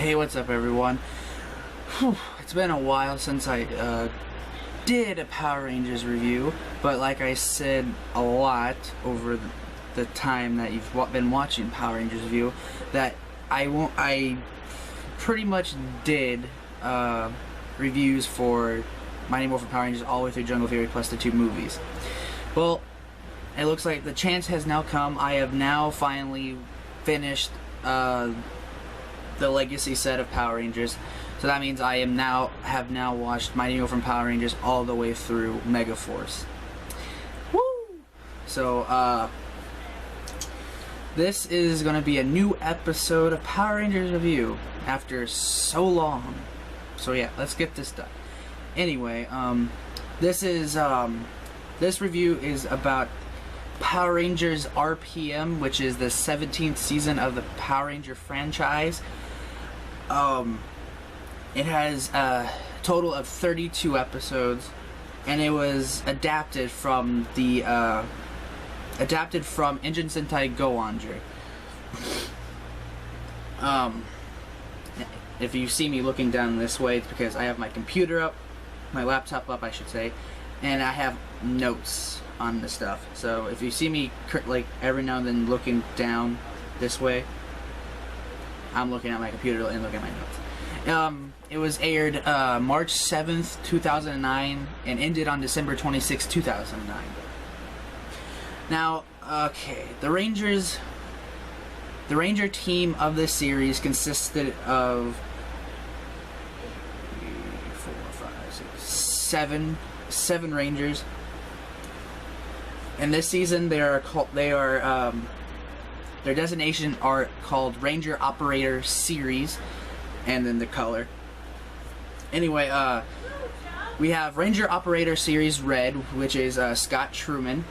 Hey, what's up, everyone? It's been a while since I did a Power Rangers review, but like I said a lot over the time that you've been watching Power Rangers review, that I pretty much did reviews for Mighty Morphin Power Rangers all the way through Jungle Fury plus the 2 movies. Well, it looks like the chance has now come. I have now finally finished the Legacy set of Power Rangers, so that means I have now watched Mighty Morphin Power Rangers all the way through Megaforce. Woo! So this is gonna be a new episode of Power Rangers review after so long. So yeah, let's get this done. Anyway, this review is about Power Rangers RPM, which is the 17th season of the Power Ranger franchise. It has a total of 32 episodes, and it was adapted from the Engine Sentai Go Ranger. If you see me looking down this way, it's because I have my computer up, my laptop up, I should say, and I have notes on the stuff. So if you see me like every now and then looking down this way, I'm looking at my computer and looking at my notes. It was aired March 7th, 2009 and ended on December 26th, 2009. Now, okay, the Ranger team of this series consisted of 7 Rangers. In this season, their designation are called Ranger Operator Series, and then the color. Anyway, we have Ranger Operator Series Red, which is Scott Truman.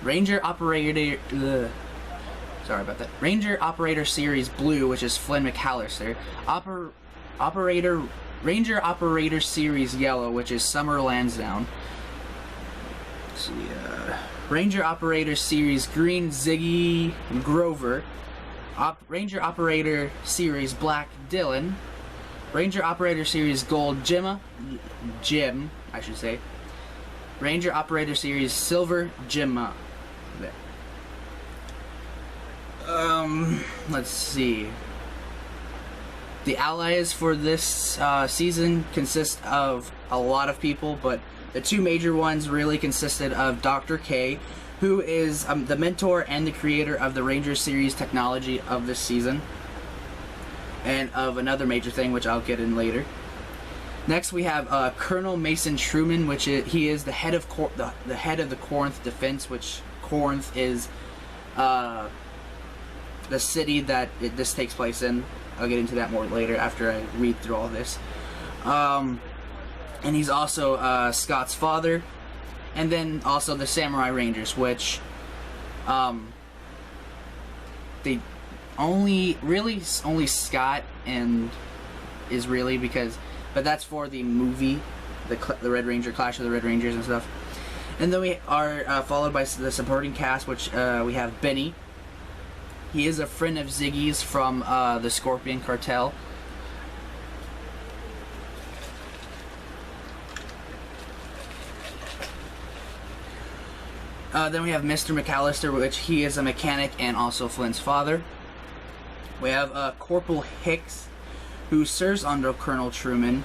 Ranger Operator Ranger Operator Series Blue, which is Flynn McAllister. Ranger Operator Series Yellow, which is Summer Lansdowne. Let's see, Ranger Operator Series Green, Ziggy Grover. Ranger Operator Series Black, Dylan. Ranger Operator Series Gold, Gemma. Jim, I should say. Ranger Operator Series Silver, Gemma. There. Let's see. The allies for this season consist of a lot of people, but the 2 major ones really consisted of Dr. K, who is the mentor and the creator of the Ranger series technology of this season, and of another major thing which I'll get in later. Next we have Colonel Mason Truman, which he is the head of the head of the Corinth Defense, which Corinth is the city that this takes place in. I'll get into that more later after I read through all this. And he's also Scott's father, and then also the Samurai Rangers, which they only Scott and is really but that's for the movie, the Red Ranger, Clash of the Red Rangers and stuff. And then we are followed by the supporting cast, which we have Benny. He is a friend of Ziggy's from the Scorpion Cartel. Then we have Mr. McAllister, which he is a mechanic and also Flynn's father. We have Corporal Hicks, who serves under Colonel Truman.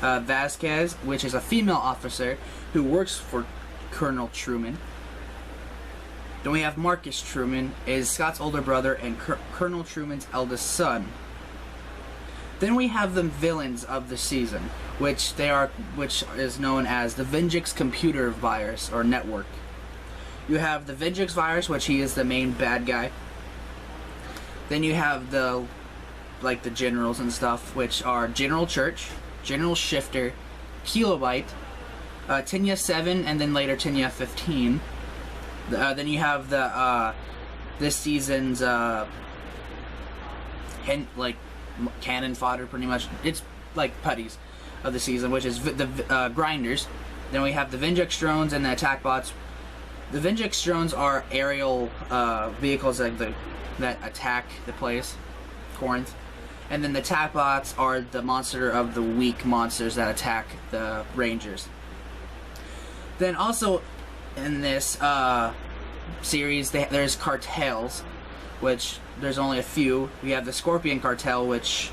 Vasquez, which is a female officer who works for Colonel Truman. Then we have Marcus Truman, is Scott's older brother and Colonel Truman's eldest son. Then we have the villains of the season, which is known as the Venjix computer virus or network. You have the Venjix virus, which he is the main bad guy. Then you have the generals and stuff, which are General Church, General Shifter, Kilobyte, Tenya 7, and then later Tenya 15. Then you have the this season's cannon fodder, pretty much. It's like putties of the season, which is the grinders. Then we have the Venjix drones and the attack bots. The Venjix drones are aerial vehicles that attack the place. Corinth. And then the Tapots are the monster of the week monsters that attack the Rangers. Then also in this series, there's cartels, which there's only a few. We have the Scorpion Cartel, which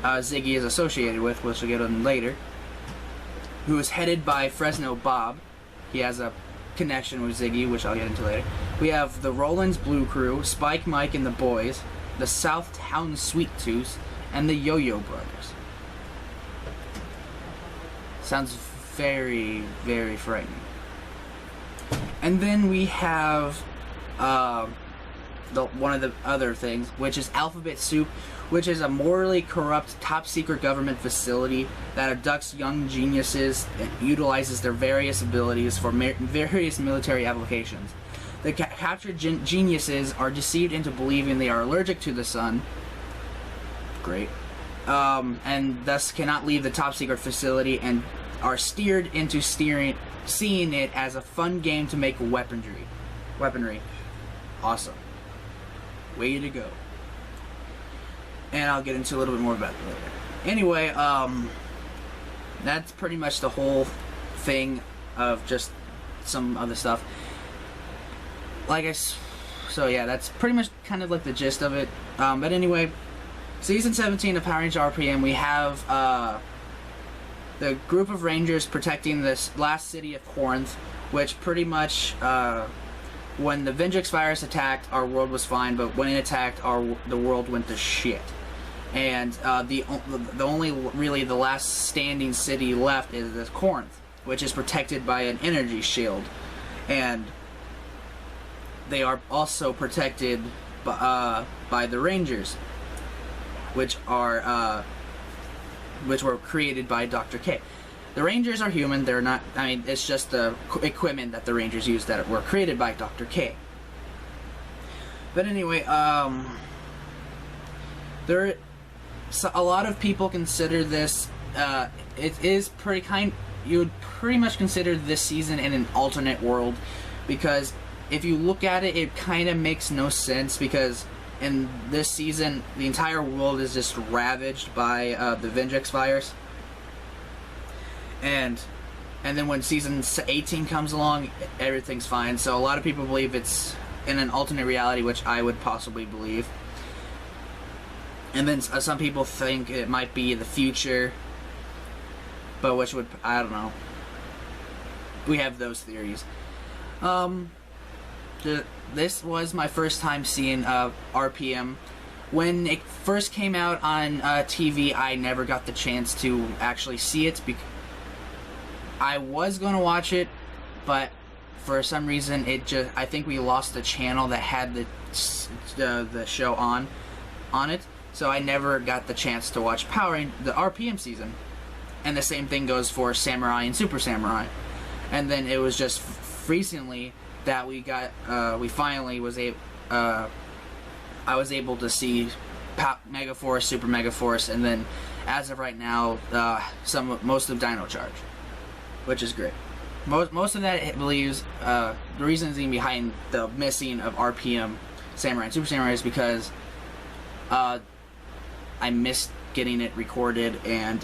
Ziggy is associated with, which we'll get on later, who is headed by Fresno Bob. He has a connection with Ziggy, which I'll get into later. We have the Roland's Blue Crew, Spike Mike and the Boys, the Southtown Sweet Tooth, and the Yo-Yo Brothers. Sounds very, very frightening. And then we have one of the other things, which is Alphabet Soup, which is a morally corrupt, top-secret government facility that abducts young geniuses and utilizes their various abilities for various military applications. The captured geniuses are deceived into believing they are allergic to the sun. Great. And thus cannot leave the top-secret facility and are steered into seeing it as a fun game to make weaponry. Awesome. Way to go. And I'll get into a little bit more about that later. Anyway, that's pretty much the whole thing of just some other stuff. So yeah, that's pretty much kind of like the gist of it. But anyway, Season 17 of Power Rangers RPM, we have the group of Rangers protecting this last city of Corinth, which pretty much, when the Vendrix virus attacked, our world was fine, but when it attacked, the world went to shit. And the only really the last standing city left is this Corinth, which is protected by an energy shield, and they are also protected by the Rangers, which were created by Dr. K. The Rangers are human. They're not. I mean, it's just the equipment that the Rangers use that were created by Dr. K. But anyway, a lot of people consider this. It is you would pretty much consider this season in an alternate world, because if you look at it, it kind of makes no sense, because in this season, the entire world is just ravaged by the Vendrix virus. And then when season 18 comes along, everything's fine. So a lot of people believe it's in an alternate reality, which I would possibly believe. And then some people think it might be the future, but which would, I don't know. We have those theories. This was my first time seeing RPM. When it first came out on TV, I never got the chance to actually see it. I was going to watch it, but for some reason I think we lost the channel that had the show on it, so I never got the chance to watch the RPM season. And the same thing goes for Samurai and Super Samurai. And then it was just recently that I was able to see Mega Force, Super Mega Force, and then as of right now, most of Dino Charge, which is great. Most of that, it believes, the reasoning behind the missing of RPM, Samurai, and Super Samurai is because I missed getting it recorded, and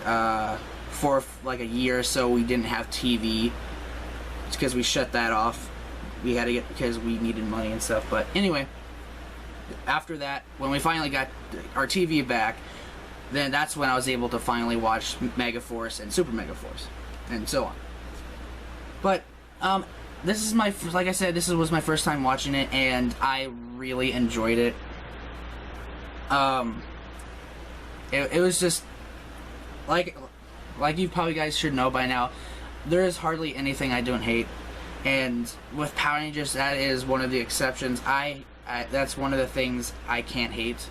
for like a year or so we didn't have TV. It's because we shut that off. We had to because we needed money and stuff. But anyway, after that, when we finally got our TV back, then that's when I was able to finally watch Mega Force and Super Mega Force, and so on. But this is like I said, this was my first time watching it, and I really enjoyed it. It was just like you probably guys should know by now, there is hardly anything I don't hate, and with Power Rangers, that is one of the exceptions. That's one of the things I can't hate,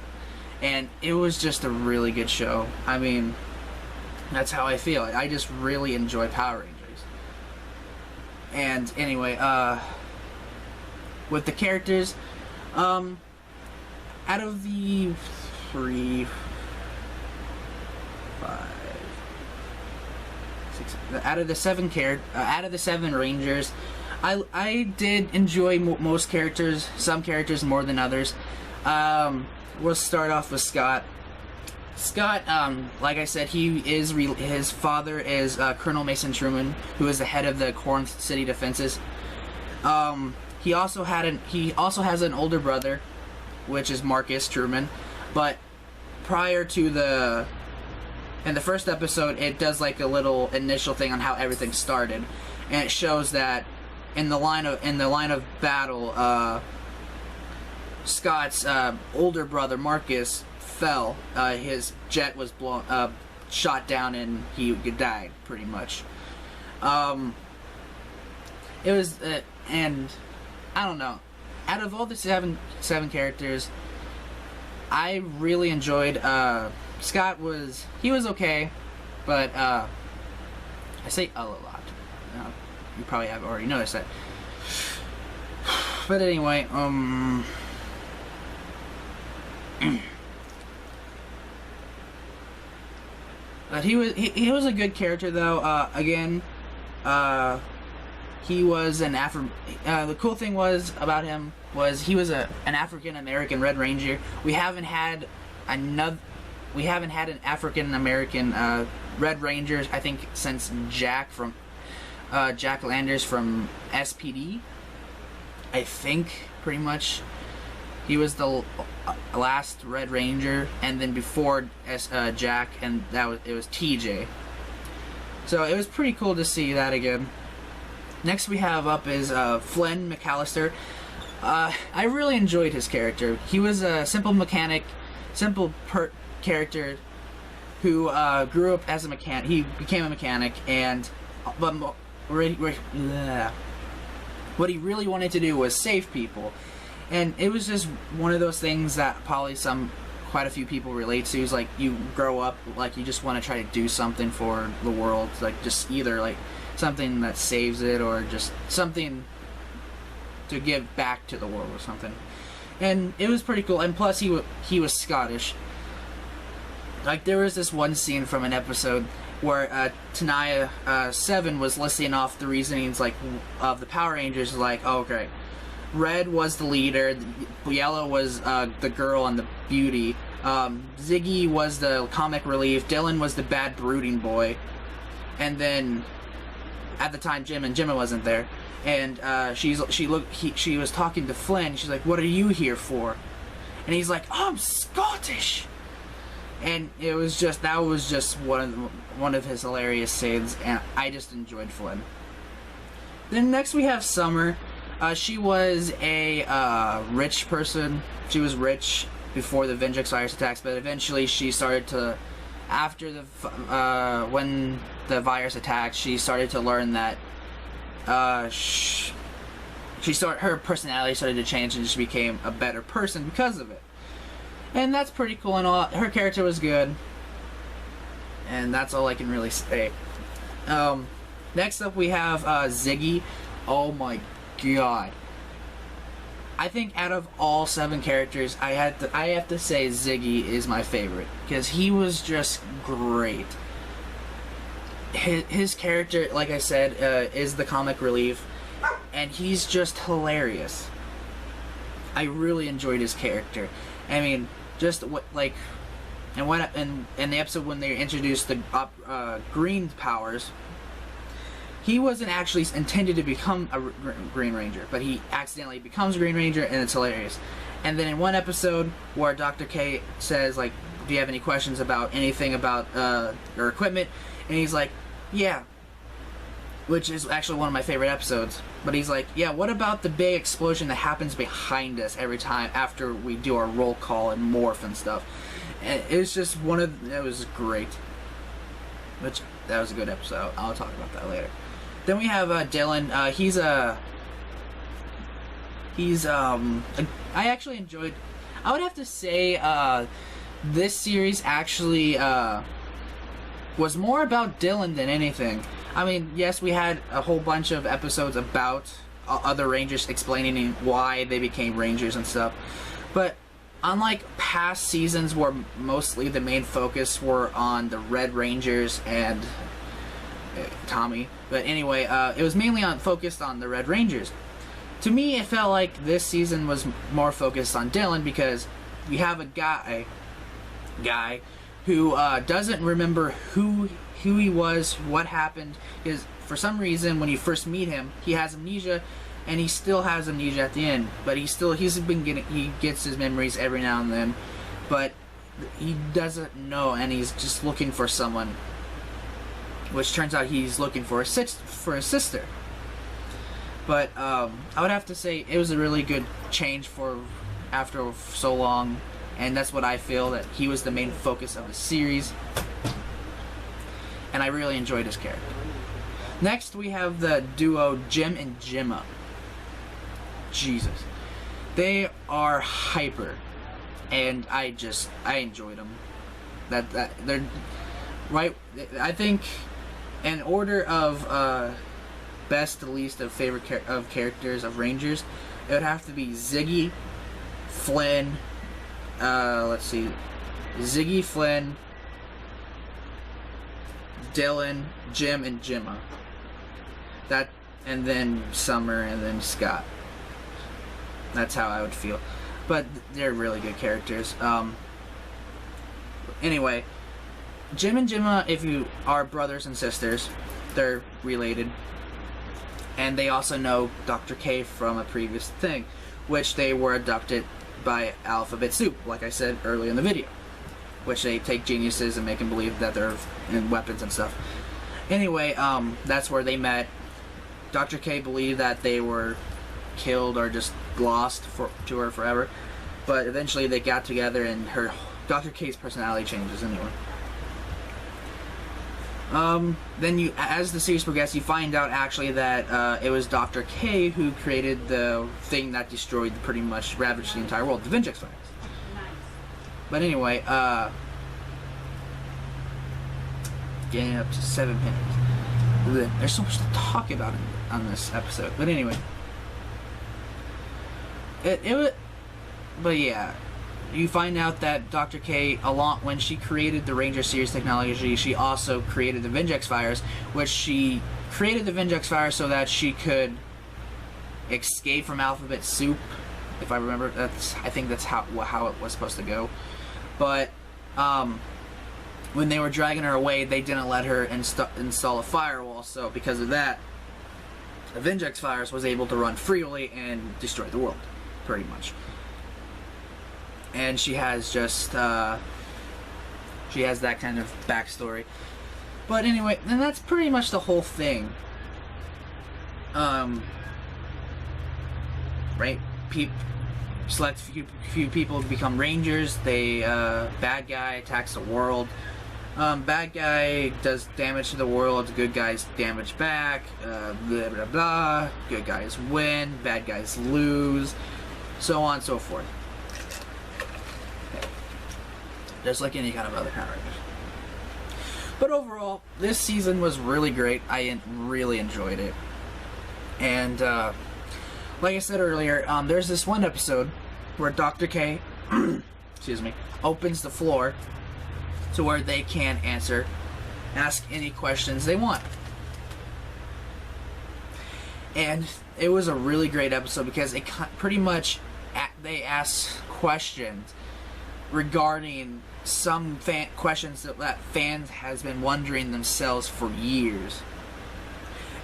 and it was just a really good show. I mean, that's how I feel. I just really enjoy Power Rangers. And anyway, with the characters, out of the 3, 5, 6, out of the 7 Rangers, I did enjoy most characters, some characters more than others. We'll start off with Scott. Scott, like I said, his father is Colonel Mason Truman, who is the head of the Corinth City Defenses. He also has an older brother, which is Marcus Truman. But prior to in the first episode, it does like a little initial thing on how everything started, and it shows that in the line of battle, Scott's older brother Marcus fell. His jet was shot down, and he died pretty much. It was, and I don't know. Out of all the seven characters, I really enjoyed. Scott was okay, but I say a lot. You probably have already noticed that. But anyway, but he was a good character though. Again, he was an the cool thing about him was he was an African American Red Ranger. We haven't had an African American Red Ranger, I think, since Jack Landers from SPD. I think pretty much he was the last Red Ranger, and then before Jack, and it was TJ. So it was pretty cool to see that again. Next we have up is Flynn McAllister. I really enjoyed his character. He was a simple mechanic, character who grew up as a mechanic. He became a mechanic, but what he really wanted to do was save people. And it was just one of those things that probably quite a few people relate to. Is like you grow up, like you just want to try to do something for the world, like just either like something that saves it or just something to give back to the world or something. And it was pretty cool. And plus he was Scottish. Like there was this one scene from an episode where Tanaya 7 was listing off the reasonings like of the Power Rangers. Like, oh, okay, Red was the leader, Yellow was the girl and the beauty, Ziggy was the comic relief, Dylan was the bad brooding boy, and then at the time Gemma wasn't there, and she was talking to Flynn. She's like, "What are you here for?" And he's like, "I'm Scottish." And that was just one of his hilarious scenes, and I just enjoyed Flynn. Then next we have Summer. She was a rich person. She was rich before the Vengeance virus attacks, but eventually she started to, after when the virus attacked, she started to learn that her personality started to change, and she became a better person because of it. And that's pretty cool and all. Her character was good. And that's all I can really say. Next up we have Ziggy. Oh my god. I think out of all 7 characters, I have to say Ziggy is my favorite. Because he was just great. His character, like I said, is the comic relief. And he's just hilarious. I really enjoyed his character. I mean, just like, and in the episode when they introduced the green powers, he wasn't actually intended to become a Green Ranger, but he accidentally becomes a Green Ranger, and it's hilarious. And then in one episode where Dr. K says, like, "Do you have any questions about anything about your equipment?" and he's like, "Yeah," which is actually one of my favorite episodes. But he's like, "Yeah, what about the big explosion that happens behind us every time after we do our roll call and morph and stuff?" And it was just it was great. That was a good episode. I'll talk about that later. Then we have Dylan. I actually enjoyed. I would have to say this series actually was more about Dylan than anything. I mean, yes, we had a whole bunch of episodes about other Rangers explaining why they became Rangers and stuff, but unlike past seasons where mostly the main focus were on the Red Rangers and Tommy. But anyway, it was mainly focused on the Red Rangers. To me, it felt like this season was more focused on Dylan because we have a guy who doesn't remember who he was, what happened. Is for some reason when you first meet him, he has amnesia, and he still has amnesia at the end. But he gets his memories every now and then, but he doesn't know, and he's just looking for someone. Which turns out he's looking for a sister. But I would have to say it was a really good change after so long, and that's what I feel, that he was the main focus of the series, and I really enjoyed his character. Next we have the duo Jim and Gemma. Jesus, they are hyper, and I enjoyed them. That they're right. I think in order of best to least of favorite characters of Rangers, it would have to be Ziggy, Flynn. Let's see, Ziggy, Flynn, Dylan, Jim, and Gemma. That, and then Summer, and then Scott. That's how I would feel. But they're really good characters. Anyway, Jim and Gemma, if you are brothers and sisters, they're related. And they also know Dr. K from a previous thing, which they were abducted by Alphabet Soup, like I said earlier in the video. Which they take geniuses and make them believe that they're in weapons and stuff. Anyway, that's where they met. Dr. K believed that they were killed or just lost to her forever. But eventually they got together, and Dr. K's personality changes anyway. Then as the series progresses, you find out actually that it was Dr. K who created the thing that destroyed, pretty much ravaged the entire world, the Vingex virus. But anyway, getting up to 7 minutes. There's so much to talk about on this episode. But anyway, but yeah. You find out that Dr. K, when she created the Ranger series technology, she also created the Vingex virus, which she created the Vingex virus so that she could escape from Alphabet Soup, if I remember. I think that's how it was supposed to go. But when they were dragging her away, they didn't let her install a firewall. So because of that, the Vingex virus was able to run freely and destroy the world, pretty much. And she has just she has that kind of backstory. But anyway, then that's pretty much the whole thing. Right? Select few people to become Rangers. They bad guy attacks the world. Bad guy does damage to the world. Good guys damage back. Blah blah blah. Good guys win. Bad guys lose. So on and so forth. Just like any kind of other Power Rangers. But overall, this season was really great. I really enjoyed it. And like I said earlier, there's this one episode where Dr. K excuse me, opens the floor to where they can ask any questions they want. And it was a really great episode because it pretty much they ask questions regarding some questions that fans has been wondering themselves for years,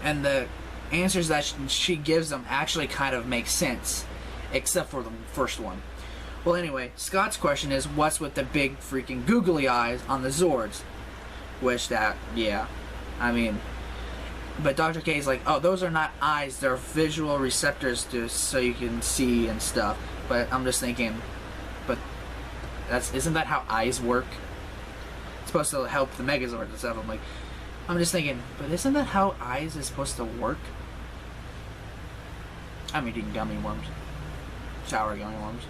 and the answers that she gives them actually kind of make sense, except for the first one. Well, anyway, Scott's question is, what's with the big freaking googly eyes on the Zords? Which yeah, I mean, but Dr. K is like, oh, those are not eyes, they're visual receptors so you can see and stuff. But I'm just thinking, but isn't that how eyes work? It's supposed to help the Megazords and stuff. I'm just thinking, but isn't that how eyes is supposed to work? I'm eating gummy worms. Sour gummy worms.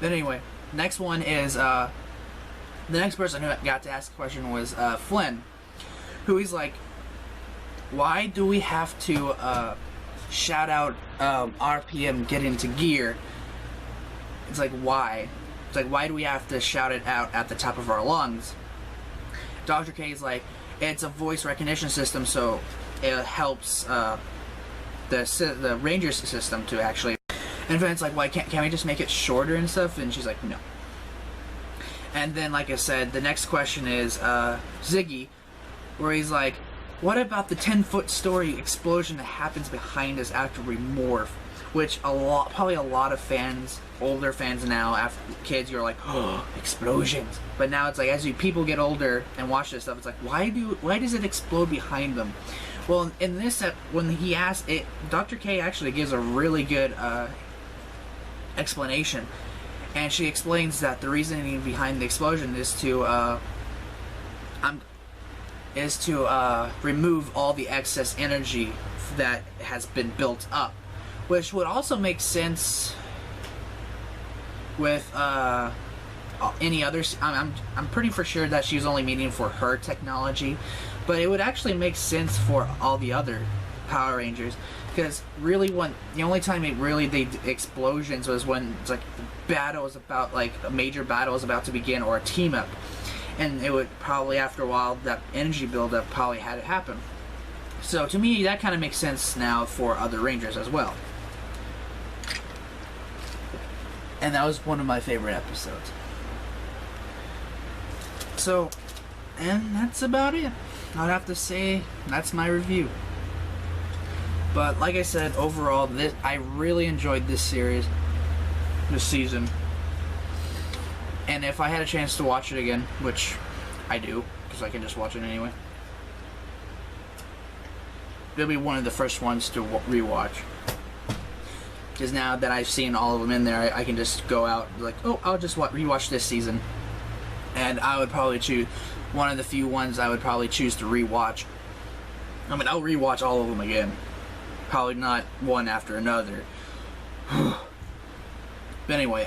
But anyway, next one is, the next person who got to ask a question was Flynn, who he's like, why do we have to shout out RPM get into gear? It's like, why? It's like, why do we have to shout it out at the top of our lungs? Dr. K is like, it's a voice recognition system, so it helps the Rangers system to actually. And Finn's like, why can't we just make it shorter and stuff? And she's like, no. And then, like I said, the next question is Ziggy, where he's like, what about the 10-foot story explosion that happens behind us after we morph? Which probably a lot of fans, older fans now, after kids, you're like, oh, explosions. But now it's like, as people get older and watch this stuff, it's like, why does it explode behind them? Well, in this, when he asks it, Dr. K actually gives a really good explanation, and she explains that the reasoning behind the explosion is to remove all the excess energy that has been built up, which would also make sense with any other. I'm pretty for sure that she's only meaning for her technology, but it would actually make sense for all the other Power Rangers, because really the only time they did explosions was when it's like the battle is about, like a major battle is about to begin, or a team up, and it would probably, after a while, that energy buildup probably had it happen. So to me, that kind of makes sense now for other Rangers as well. And that was one of my favorite episodes. So, and that's about it. I'd have to say that's my review. But like I said, overall, I really enjoyed this series, this season. And if I had a chance to watch it again, which I do, because I can just watch it anyway, it'll be one of the first ones to rewatch. Because now that I've seen all of them in there, I can just go out like, oh, I'll just rewatch this season. And I would probably choose one of the few ones I would probably choose to rewatch. I mean, I'll rewatch all of them again. Probably not one after another. But anyway,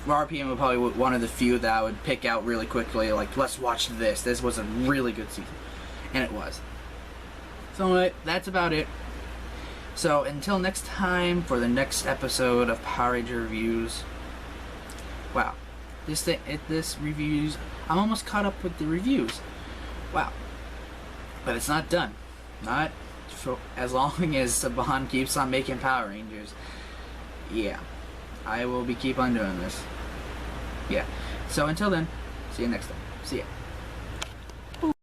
RPM would probably be one of the few that I would pick out really quickly. Like, let's watch this. This was a really good season. And it was. So anyway, that's about it. So until next time for the next episode of Power Ranger Reviews. Wow. This reviews, I'm almost caught up with the reviews. Wow. But it's not done. Not for as long as Saban keeps on making Power Rangers. Yeah. I will keep on doing this. Yeah. So until then, see you next time. See ya.